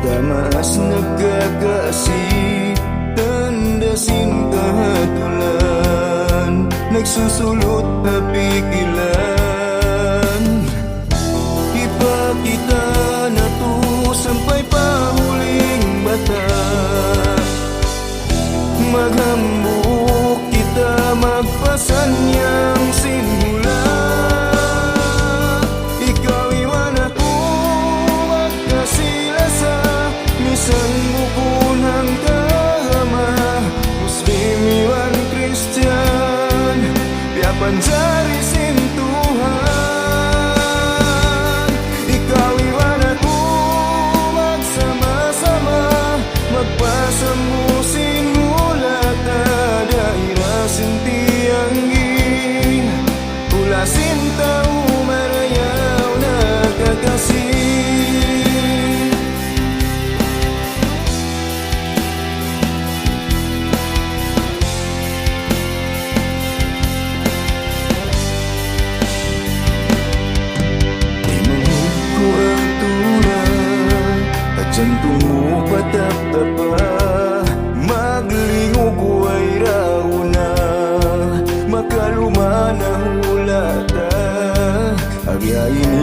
Tamaas nagkakasi, tandasin kahatulan, nagsusulot na pikilan. Ipakita na to sampay pahuling bata, maghambuk kita magpasanyang sinmula. Ikaw iwan ako magkasilasa, misang bukon ang kama. Muslim iwan Christian, piapan jari sintuhan. Ikaw iwan ako magsama-sama, magpasamusin mula daira sintianggi. Ula sinta umarayaw na kakasih. Jantung mo patap-tapa, maglingog ay rauna, makaluma na hulata. Agyayin